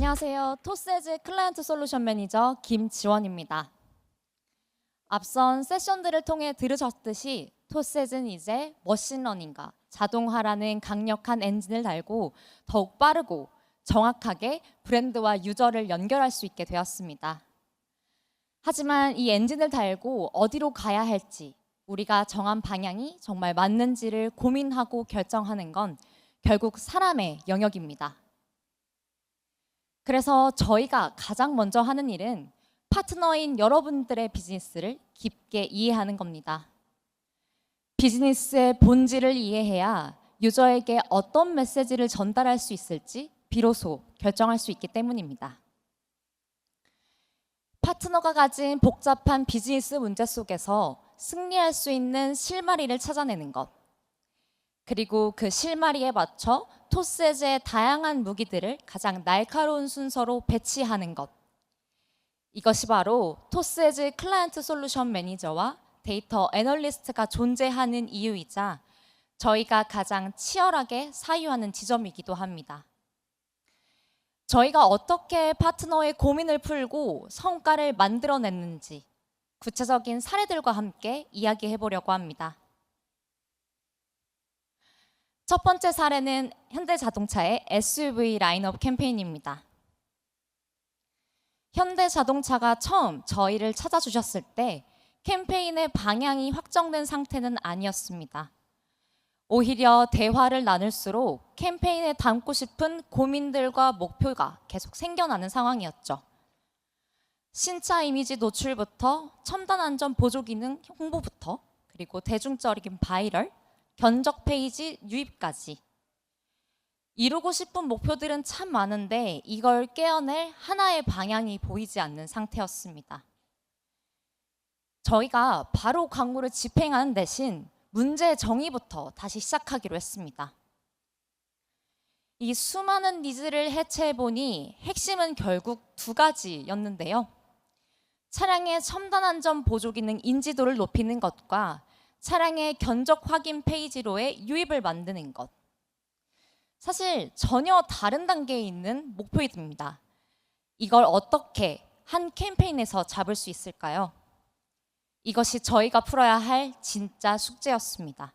안녕하세요. 토스에즈 클라이언트 솔루션 매니저 김지원입니다. 앞선 세션들을 통해 들으셨듯이 토스에즈는 이제 머신러닝과 자동화라는 강력한 엔진을 달고 더욱 빠르고 정확하게 브랜드와 유저를 연결할 수 있게 되었습니다. 하지만 이 엔진을 달고 어디로 가야 할지, 우리가 정한 방향이 정말 맞는지를 고민하고 결정하는 건 결국 사람의 영역입니다. 그래서 저희가 가장 먼저 하는 일은 파트너인 여러분들의 비즈니스를 깊게 이해하는 겁니다. 비즈니스의 본질을 이해해야 유저에게 어떤 메시지를 전달할 수 있을지 비로소 결정할 수 있기 때문입니다. 파트너가 가진 복잡한 비즈니스 문제 속에서 승리할 수 있는 실마리를 찾아내는 것, 그리고 그 실마리에 맞춰 토스에즈의 다양한 무기들을 가장 날카로운 순서로 배치하는 것. 이것이 바로 토스에즈 클라이언트 솔루션 매니저와 데이터 애널리스트가 존재하는 이유이자 저희가 가장 치열하게 사유하는 지점이기도 합니다. 저희가 어떻게 파트너의 고민을 풀고 성과를 만들어냈는지 구체적인 사례들과 함께 이야기해 보려고 합니다. 첫 번째 사례는 현대자동차의 SUV 라인업 캠페인입니다. 현대자동차가 처음 저희를 찾아주셨을 때 캠페인의 방향이 확정된 상태는 아니었습니다. 오히려 대화를 나눌수록 캠페인에 담고 싶은 고민들과 목표가 계속 생겨나는 상황이었죠. 신차 이미지 노출부터 첨단 안전 보조 기능 홍보부터 그리고 대중적인 바이럴, 견적 페이지 유입까지 이루고 싶은 목표들은 참 많은데 이걸 깨어낼 하나의 방향이 보이지 않는 상태였습니다. 저희가 바로 광고를 집행하는 대신 문제 정의부터 다시 시작하기로 했습니다. 이 수많은 니즈를 해체해보니 핵심은 결국 두 가지였는데요. 차량의 첨단 안전 보조 기능 인지도를 높이는 것과 차량의 견적 확인 페이지로의 유입을 만드는 것. 사실 전혀 다른 단계에 있는 목표입니다. 이걸 어떻게 한 캠페인에서 잡을 수 있을까요? 이것이 저희가 풀어야 할 진짜 숙제였습니다.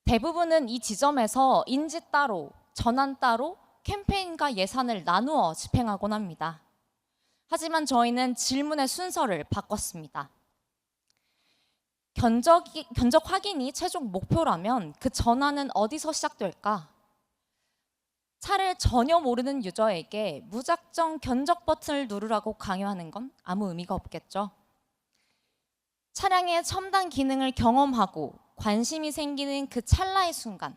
대부분은 이 지점에서 인지 따로, 전환 따로 캠페인과 예산을 나누어 집행하곤 합니다. 하지만 저희는 질문의 순서를 바꿨습니다. 견적 확인이 최종 목표라면 그 전환은 어디서 시작될까? 차를 전혀 모르는 유저에게 무작정 견적 버튼을 누르라고 강요하는 건 아무 의미가 없겠죠. 차량의 첨단 기능을 경험하고 관심이 생기는 그 찰나의 순간,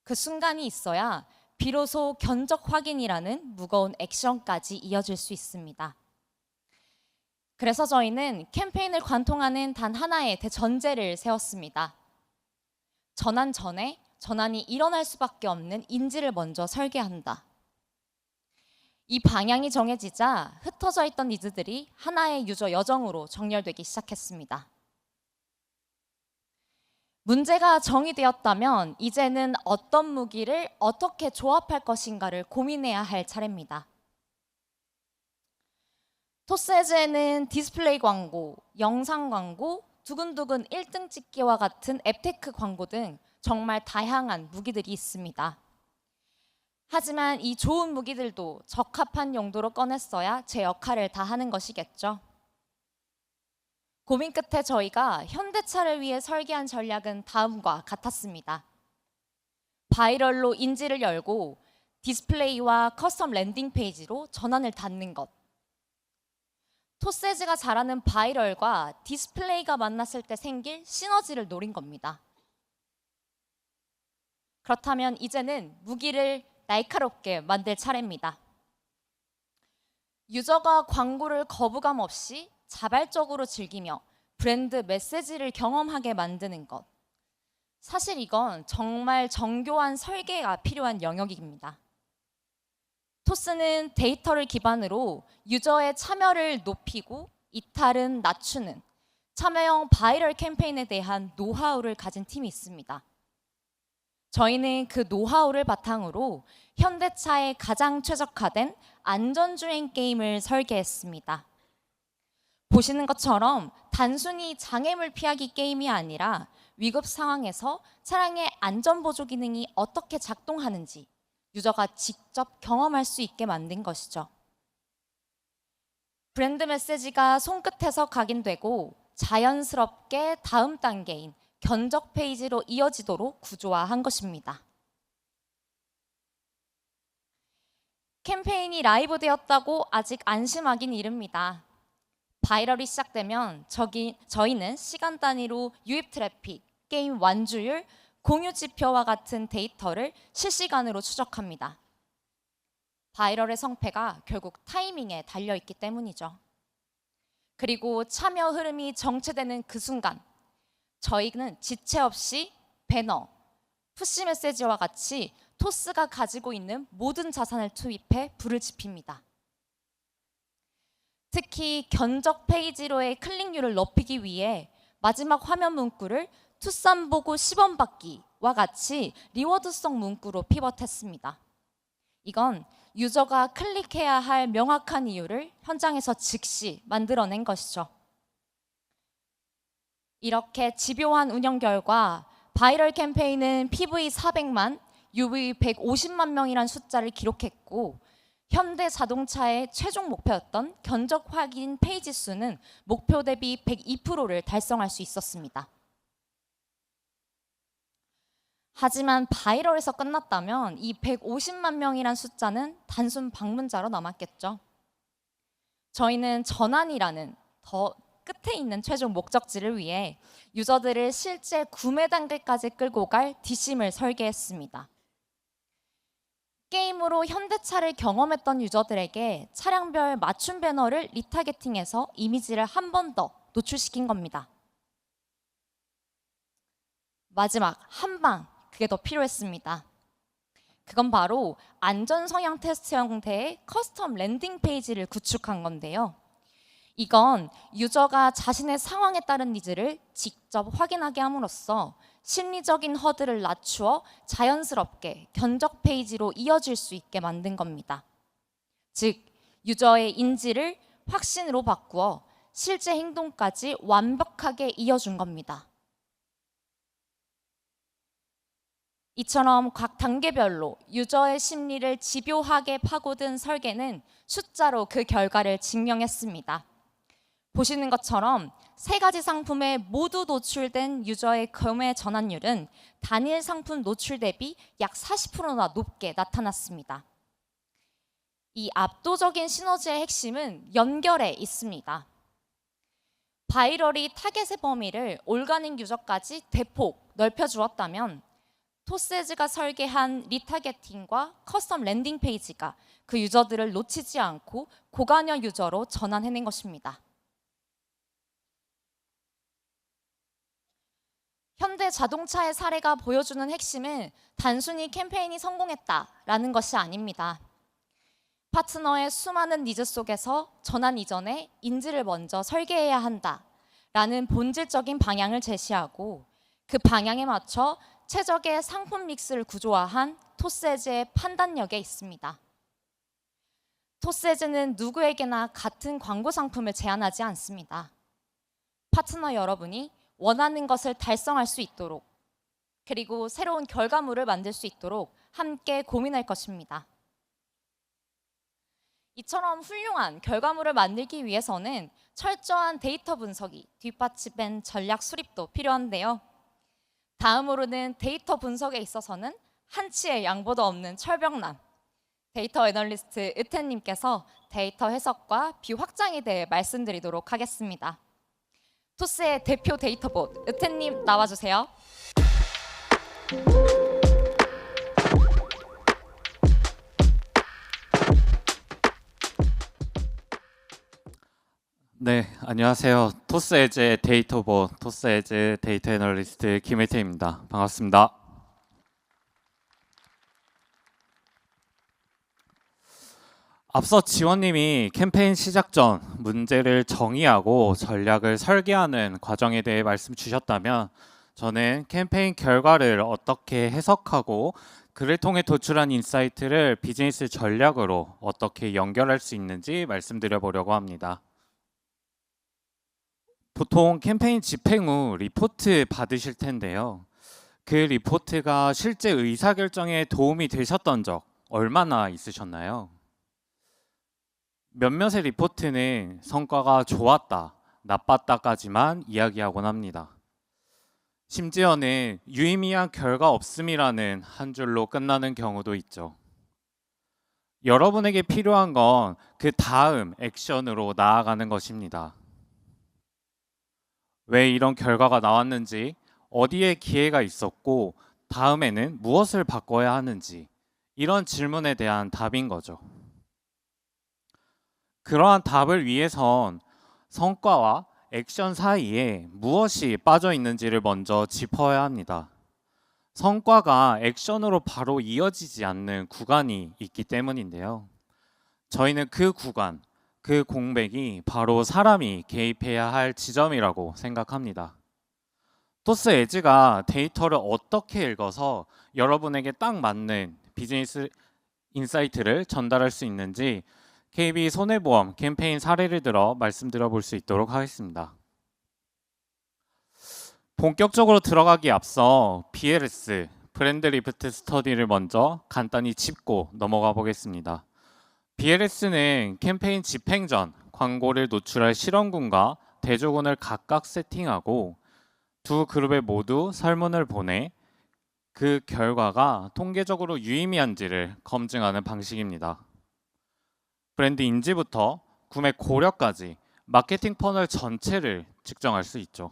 그 순간이 있어야 비로소 견적 확인이라는 무거운 액션까지 이어질 수 있습니다. 그래서 저희는 캠페인을 관통하는 단 하나의 대전제를 세웠습니다. 전환 전에 전환이 일어날 수밖에 없는 인지를 먼저 설계한다. 이 방향이 정해지자 흩어져 있던 니즈들이 하나의 유저 여정으로 정렬되기 시작했습니다. 문제가 정의되었다면 이제는 어떤 무기를 어떻게 조합할 것인가를 고민해야 할 차례입니다. 토스에즈에는 디스플레이 광고, 영상 광고, 두근두근 1등 찍기와 같은 앱테크 광고 등 정말 다양한 무기들이 있습니다. 하지만 이 좋은 무기들도 적합한 용도로 꺼냈어야 제 역할을 다하는 것이겠죠. 고민 끝에 저희가 현대차를 위해 설계한 전략은 다음과 같았습니다. 바이럴로 인지를 열고 디스플레이와 커스텀 랜딩 페이지로 전환을 닫는 것. 토스에즈가 잘하는 바이럴과 디스플레이가 만났을 때 생길 시너지를 노린 겁니다. 그렇다면 이제는 무기를 날카롭게 만들 차례입니다. 유저가 광고를 거부감 없이 자발적으로 즐기며 브랜드 메시지를 경험하게 만드는 것. 사실 이건 정말 정교한 설계가 필요한 영역입니다. 토스는 데이터를 기반으로 유저의 참여를 높이고 이탈은 낮추는 참여형 바이럴 캠페인에 대한 노하우를 가진 팀이 있습니다. 저희는 그 노하우를 바탕으로 현대차에 가장 최적화된 안전주행 게임을 설계했습니다. 보시는 것처럼 단순히 장애물 피하기 게임이 아니라 위급 상황에서 차량의 안전보조 기능이 어떻게 작동하는지 유저가 직접 경험할 수 있게 만든 것이죠. 브랜드 메시지가 손끝에서 각인되고 자연스럽게 다음 단계인 견적 페이지로 이어지도록 구조화한 것입니다. 캠페인이 라이브 되었다고 아직 안심하긴 이릅니다. 바이럴이 시작되면 저희는 시간 단위로 유입 트래픽, 게임 완주율, 공유 지표와 같은 데이터를 실시간으로 추적합니다. 바이럴의 성패가 결국 타이밍에 달려있기 때문이죠. 그리고 참여 흐름이 정체되는 그 순간 저희는 지체 없이 배너, 푸시 메시지와 같이 토스가 가지고 있는 모든 자산을 투입해 불을 지핍니다. 특히 견적 페이지로의 클릭률을 높이기 위해 마지막 화면 문구를 투썸 보고 10원 받기와 같이 리워드성 문구로 피벗했습니다. 이건 유저가 클릭해야 할 명확한 이유를 현장에서 즉시 만들어낸 것이죠. 이렇게 집요한 운영 결과 바이럴 캠페인은 PV 400만, UV 150만 명이란 숫자를 기록했고 현대 자동차의 최종 목표였던 견적 확인 페이지 수는 목표 대비 102%를 달성할 수 있었습니다. 하지만 바이럴에서 끝났다면 이 150만 명이란 숫자는 단순 방문자로 남았겠죠. 저희는 전환이라는 더 끝에 있는 최종 목적지를 위해 유저들을 실제 구매 단계까지 끌고 갈 뒷심을 설계했습니다. 게임으로 현대차를 경험했던 유저들에게 차량별 맞춤 배너를 리타겟팅해서 이미지를 한 번 더 노출시킨 겁니다. 마지막 한 방, 그게 더 필요했습니다. 그건 바로 안전 성향 테스트 형태의 커스텀 랜딩 페이지를 구축한 건데요. 이건 유저가 자신의 상황에 따른 니즈를 직접 확인하게 함으로써 심리적인 허들을 낮추어 자연스럽게 견적 페이지로 이어질 수 있게 만든 겁니다. 즉, 유저의 인지를 확신으로 바꾸어 실제 행동까지 완벽하게 이어준 겁니다. 이처럼 각 단계별로 유저의 심리를 집요하게 파고든 설계는 숫자로 그 결과를 증명했습니다. 보시는 것처럼 세 가지 상품에 모두 노출된 유저의 구매 전환율은 단일 상품 노출 대비 약 40%나 높게 나타났습니다. 이 압도적인 시너지의 핵심은 연결에 있습니다. 바이럴이 타겟의 범위를 올가닉 유저까지 대폭 넓혀주었다면 토스에즈가 설계한 리타겟팅과 커스텀 랜딩 페이지가 그 유저들을 놓치지 않고 고관여 유저로 전환해낸 것입니다. 현대 자동차의 사례가 보여주는 핵심은 단순히 캠페인이 성공했다라는 것이 아닙니다. 파트너의 수많은 니즈 속에서 전환 이전에 인지를 먼저 설계해야 한다라는 본질적인 방향을 제시하고 그 방향에 맞춰 최적의 상품 믹스를 구조화한 토스에즈의 판단력에 있습니다. 토스에즈는 누구에게나 같은 광고 상품을 제안하지 않습니다. 파트너 여러분이 원하는 것을 달성할 수 있도록 그리고 새로운 결과물을 만들 수 있도록 함께 고민할 것입니다. 이처럼 훌륭한 결과물을 만들기 위해서는 철저한 데이터 분석이 뒷받침된 전략 수립도 필요한데요. 다음으로는 데이터 분석에 있어서는 한치의 양보도 없는 철벽남 데이터 애널리스트 으태님께서 데이터 해석과 뷰 확장에 대해 말씀드리도록 하겠습니다. 토스의 대표 데이터봇 으태님 나와주세요. 네, 안녕하세요. 토스에즈의 데이터봇, 토스에즈 데이터 애널리스트 김혜태입니다. 반갑습니다. 앞서 지원님이 캠페인 시작 전 문제를 정의하고 전략을 설계하는 과정에 대해 말씀 주셨다면 저는 캠페인 결과를 어떻게 해석하고 그를 통해 도출한 인사이트를 비즈니스 전략으로 어떻게 연결할 수 있는지 말씀드려 보려고 합니다. 보통 캠페인 집행 후 리포트 받으실 텐데요. 그 리포트가 실제 의사결정에 도움이 되셨던 적 얼마나 있으셨나요? 몇몇의 리포트는 성과가 좋았다, 나빴다까지만 이야기하곤 합니다. 심지어는 유의미한 결과 없음이라는 한 줄로 끝나는 경우도 있죠. 여러분에게 필요한 건 그 다음 액션으로 나아가는 것입니다. 왜 이런 결과가 나왔는지, 어디에 기회가 있었고, 다음에는 무엇을 바꿔야 하는지, 이런 질문에 대한 답인 거죠. 그러한 답을 위해선 성과와 액션 사이에 무엇이 빠져 있는지를 먼저 짚어야 합니다. 성과가 액션으로 바로 이어지지 않는 구간이 있기 때문인데요. 저희는 그 구간, 그 공백이 바로 사람이 개입해야 할 지점이라고 생각합니다. 토스 에즈가 데이터를 어떻게 읽어서 여러분에게 딱 맞는 비즈니스 인사이트를 전달할 수 있는지 KB 손해보험 캠페인 사례를 들어 말씀드려 볼 수 있도록 하겠습니다. 본격적으로 들어가기 앞서 BLS, 브랜드 리프트 스터디를 먼저 간단히 짚고 넘어가 보겠습니다. BLS는 캠페인 집행 전 광고를 노출할 실험군과 대조군을 각각 세팅하고 두 그룹에 모두 설문을 보내 그 결과가 통계적으로 유의미한지를 검증하는 방식입니다. 브랜드 인지부터 구매 고려까지 마케팅 퍼널 전체를 측정할 수 있죠.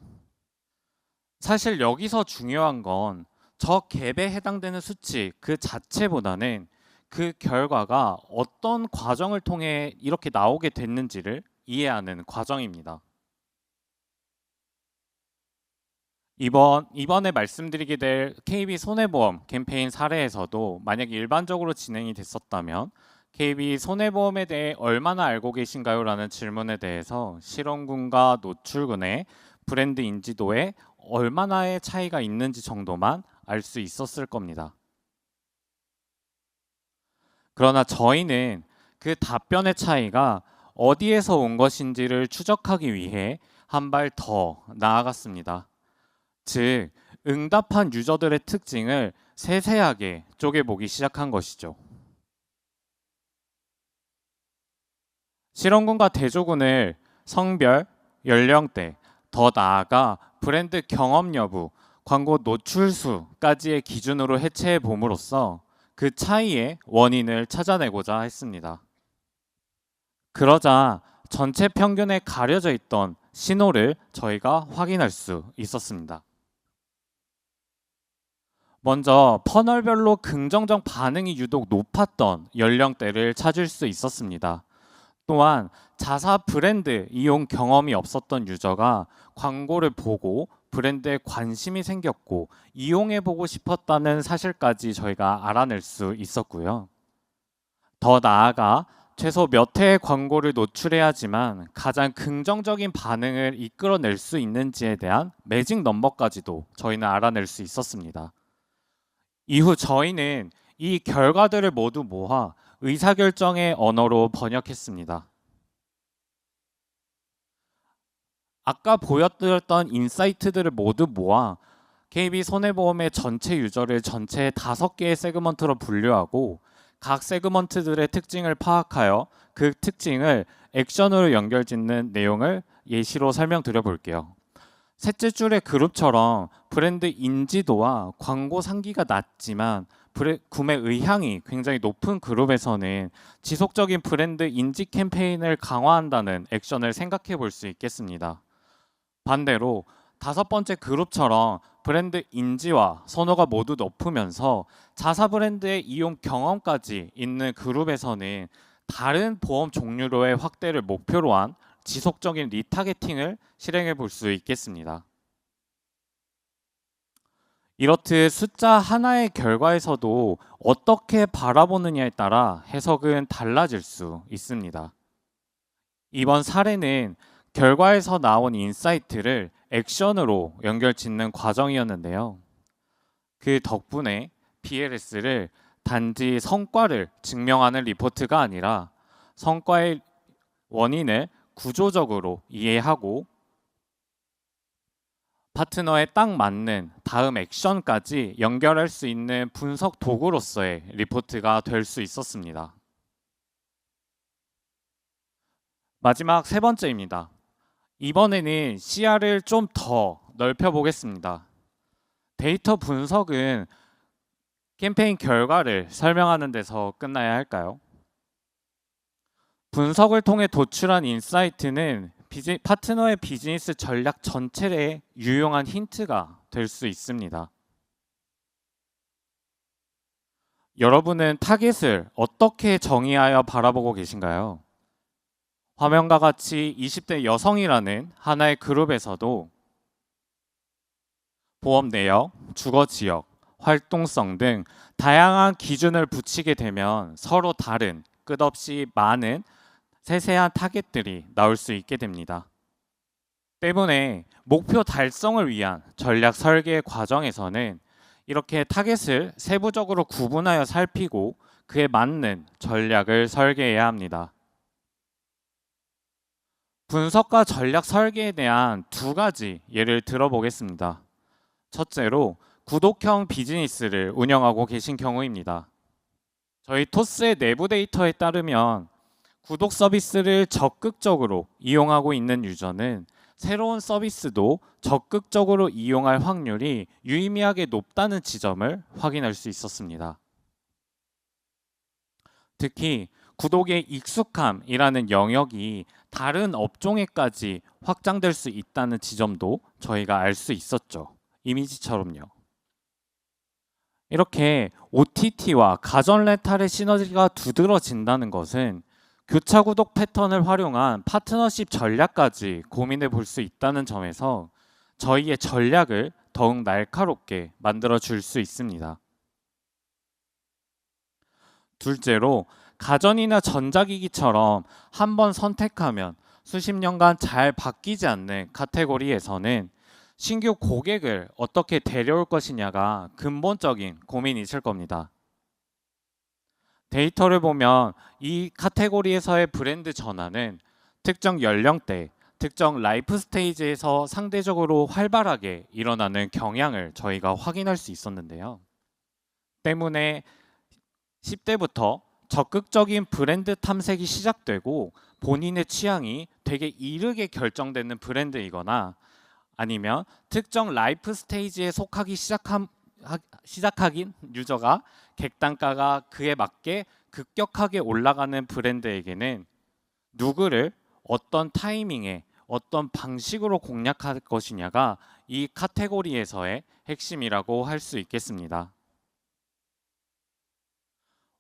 사실 여기서 중요한 건 저 갭에 해당되는 수치 그 자체보다는 그 결과가 어떤 과정을 통해 이렇게 나오게 됐는지를 이해하는 과정입니다. 이번에 말씀드리게 될 KB 손해보험 캠페인 사례에서도 만약 일반적으로 진행이 됐었다면 KB 손해보험에 대해 얼마나 알고 계신가요? 라는 질문에 대해서 실험군과 노출군의 브랜드 인지도에 얼마나의 차이가 있는지 정도만 알 수 있었을 겁니다. 그러나 저희는 그 답변의 차이가 어디에서 온 것인지를 추적하기 위해 한 발 더 나아갔습니다. 즉, 응답한 유저들의 특징을 세세하게 쪼개보기 시작한 것이죠. 실험군과 대조군을 성별, 연령대, 더 나아가 브랜드 경험 여부, 광고 노출수까지의 기준으로 해체해 봄으로써 그 차이의 원인을 찾아내고자 했습니다. 그러자 전체 평균에 가려져 있던 신호를 저희가 확인할 수 있었습니다. 먼저 퍼널별로 긍정적 반응이 유독 높았던 연령대를 찾을 수 있었습니다. 또한 자사 브랜드 이용 경험이 없었던 유저가 광고를 보고 브랜드에 관심이 생겼고 이용해보고 싶었다는 사실까지 저희가 알아낼 수 있었고요. 더 나아가 최소 몇 회의 광고를 노출해야지만 가장 긍정적인 반응을 이끌어낼 수 있는지에 대한 매직 넘버까지도 저희는 알아낼 수 있었습니다. 이후 저희는 이 결과들을 모두 모아 의사결정의 언어로 번역했습니다. 아까 보여드렸던 인사이트들을 모두 모아 KB 손해보험의 전체 유저를 전체 5개의 세그먼트로 분류하고 각 세그먼트들의 특징을 파악하여 그 특징을 액션으로 연결짓는 내용을 예시로 설명드려 볼게요. 셋째 줄의 그룹처럼 브랜드 인지도와 광고 상기가 낮지만 구매 의향이 굉장히 높은 그룹에서는 지속적인 브랜드 인지 캠페인을 강화한다는 액션을 생각해 볼 수 있겠습니다. 반대로 5번째 그룹처럼 브랜드 인지와 선호가 모두 높으면서 자사 브랜드의 이용 경험까지 있는 그룹에서는 다른 보험 종류로의 확대를 목표로 한 지속적인 리타게팅을 실행해 볼 수 있겠습니다. 이렇듯 숫자 하나의 결과에서도 어떻게 바라보느냐에 따라 해석은 달라질 수 있습니다. 이번 사례는 결과에서 나온 인사이트를 액션으로 연결 짓는 과정이었는데요. 그 덕분에 PLS를 단지 성과를 증명하는 리포트가 아니라 성과의 원인을 구조적으로 이해하고 파트너에 딱 맞는 다음 액션까지 연결할 수 있는 분석 도구로서의 리포트가 될 수 있었습니다. 마지막 세 번째입니다. 이번에는 시야를 좀 더 넓혀 보겠습니다. 데이터 분석은 캠페인 결과를 설명하는 데서 끝나야 할까요? 분석을 통해 도출한 인사이트는 파트너의 비즈니스 전략 전체에 유용한 힌트가 될 수 있습니다. 여러분은 타겟을 어떻게 정의하여 바라보고 계신가요? 화면과 같이 20대 여성이라는 하나의 그룹에서도 보험 내역, 주거 지역, 활동성 등 다양한 기준을 붙이게 되면 서로 다른 끝없이 많은 세세한 타겟들이 나올 수 있게 됩니다. 때문에 목표 달성을 위한 전략 설계 과정에서는 이렇게 타겟을 세부적으로 구분하여 살피고 그에 맞는 전략을 설계해야 합니다. 분석과 전략 설계에 대한 두 가지 예를 들어보겠습니다. 첫째로 구독형 비즈니스를 운영하고 계신 경우입니다. 저희 토스의 내부 데이터에 따르면 구독 서비스를 적극적으로 이용하고 있는 유저는 새로운 서비스도 적극적으로 이용할 확률이 유의미하게 높다는 지점을 확인할 수 있었습니다. 특히 구독의 익숙함이라는 영역이 다른 업종에까지 확장될 수 있다는 지점도 저희가 알 수 있었죠. 이미지처럼요. 이렇게 OTT와 가전 렌탈의 시너지가 두드러진다는 것은 교차 구독 패턴을 활용한 파트너십 전략까지 고민해 볼 수 있다는 점에서 저희의 전략을 더욱 날카롭게 만들어 줄 수 있습니다. 둘째로 가전이나 전자기기처럼 한번 선택하면 수십 년간 잘 바뀌지 않는 카테고리에서는 신규 고객을 어떻게 데려올 것이냐가 근본적인 고민이실 겁니다. 데이터를 보면 이 카테고리에서의 브랜드 전환은 특정 연령대, 특정 라이프 스테이지에서 상대적으로 활발하게 일어나는 경향을 저희가 확인할 수 있었는데요. 때문에 10대부터 적극적인 브랜드 탐색이 시작되고 본인의 취향이 되게 이르게 결정되는 브랜드이거나 아니면 특정 라이프 스테이지에 속하기 시작하긴 유저가 객단가가 그에 맞게 급격하게 올라가는 브랜드에게는 누구를 어떤 타이밍에 어떤 방식으로 공략할 것이냐가 이 카테고리에서의 핵심이라고 할 수 있겠습니다.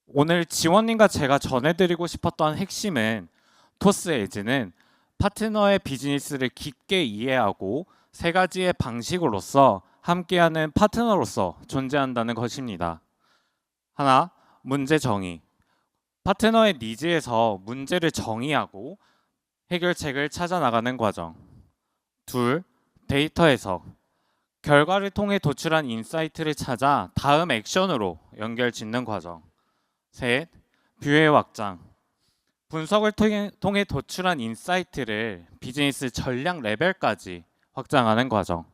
오늘 지원님과 제가 전해드리고 싶었던 핵심은 토스 에즈는 파트너의 비즈니스를 깊게 이해하고 세 가지의 방식으로서 함께하는 파트너로서 존재한다는 것입니다. 하나, 문제 정의. 파트너의 니즈에서 문제를 정의하고 해결책을 찾아 나가는 과정. 둘, 데이터 해석. 결과를 통해 도출한 인사이트를 찾아 다음 액션으로 연결 짓는 과정. 셋, 뷰의 확장. 분석을 통해 도출한 인사이트를 비즈니스 전략 레벨까지 확장하는 과정.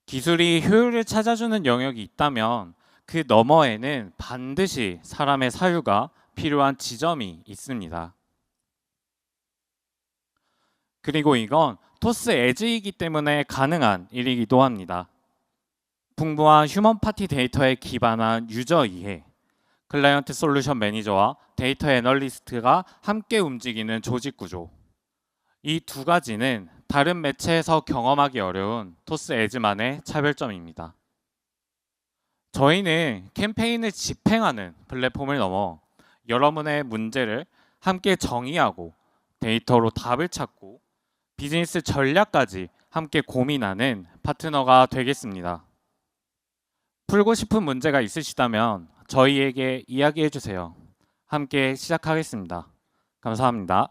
기술이 효율을 찾아주는 영역이 있다면 그 너머에는 반드시 사람의 사유가 필요한 지점이 있습니다. 그리고 이건 토스 에즈이기 때문에 가능한 일이기도 합니다. 풍부한 휴먼 파티 데이터에 기반한 유저 이해, 클라이언트 솔루션 매니저와 데이터 애널리스트가 함께 움직이는 조직 구조. 이 두 가지는 다른 매체에서 경험하기 어려운 토스 에즈만의 차별점입니다. 저희는 캠페인을 집행하는 플랫폼을 넘어 여러분의 문제를 함께 정의하고 데이터로 답을 찾고 비즈니스 전략까지 함께 고민하는 파트너가 되겠습니다. 풀고 싶은 문제가 있으시다면 저희에게 이야기해 주세요. 함께 시작하겠습니다. 감사합니다.